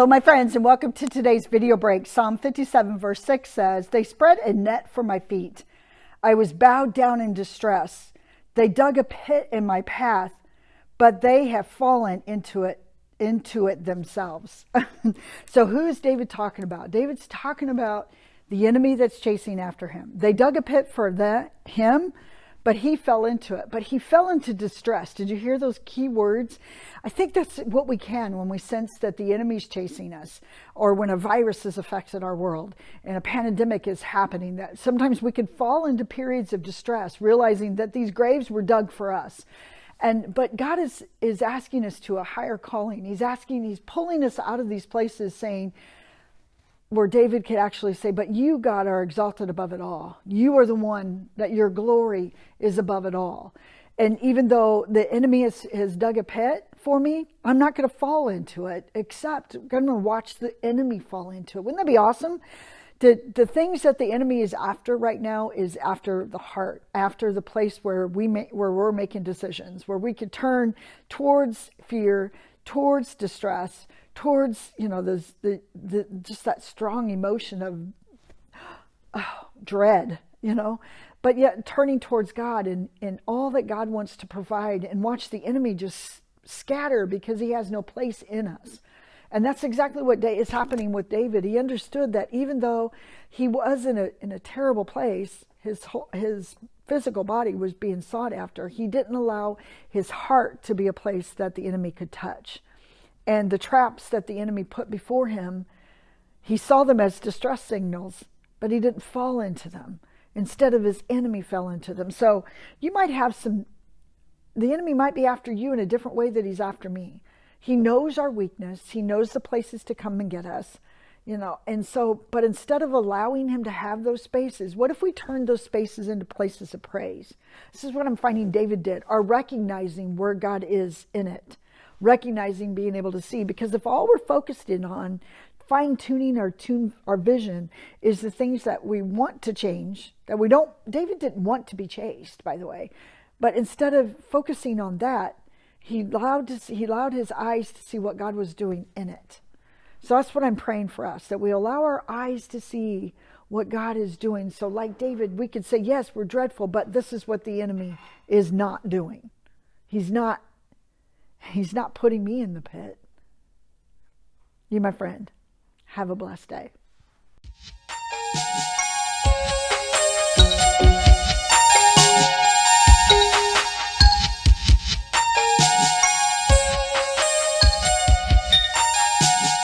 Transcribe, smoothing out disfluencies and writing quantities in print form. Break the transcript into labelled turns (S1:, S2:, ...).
S1: Hello, my friends, and welcome to today's video break. Psalm 57 verse 6 says, "They spread a net for my feet. I was bowed down in distress. They dug a pit in my path, but they have fallen into it themselves." So who is David talking about? David's talking about the enemy that's chasing after him. They dug a pit for him, but he fell into it. But he fell into distress. Did you hear those key words? I think that's what we can when we sense that the enemy's chasing us, or when a virus has affected our world and a pandemic is happening, that sometimes we can fall into periods of distress, realizing that these graves were dug for us. But God is asking us to a higher calling. He's pulling us out of these places, saying, where David could actually say, "But you, God, are exalted above it all. You are the one that your glory is above it all. And even though the enemy has dug a pit for me, I'm not going to fall into it, except I'm going to watch the enemy fall into it." Wouldn't that be awesome? The things that the enemy is after right now is after the heart, after the place where we're making decisions, where we could turn towards fear, towards distress, towards, just that strong emotion of dread, but yet turning towards God and all that God wants to provide, and watch the enemy just scatter because he has no place in us. And that's exactly what is happening with David. He understood that even though he was in a terrible place, his physical body was being sought after, he didn't allow his heart to be a place that the enemy could touch. And the traps that the enemy put before him, he saw them as distress signals, but he didn't fall into them. Instead of his enemy fell into them. So you might have the enemy might be after you in a different way that he's after me. He knows our weakness. He knows the places to come and get us, and so, but instead of allowing him to have those spaces, what if we turned those spaces into places of praise? This is what I'm finding David did, or recognizing where God is in it. Recognizing, being able to see, because if all we're focused in on fine-tuning our vision is the things that we want to change, that we don't. David didn't want to be chased, by the way, but instead of focusing on that, he allowed his eyes to see what God was doing in it. So that's what I'm praying for us, that we allow our eyes to see what God is doing. So like David, we could say, yes, we're dreadful, but this is what the enemy is not doing. He's not putting me in the pit. You, my friend, have a blessed day.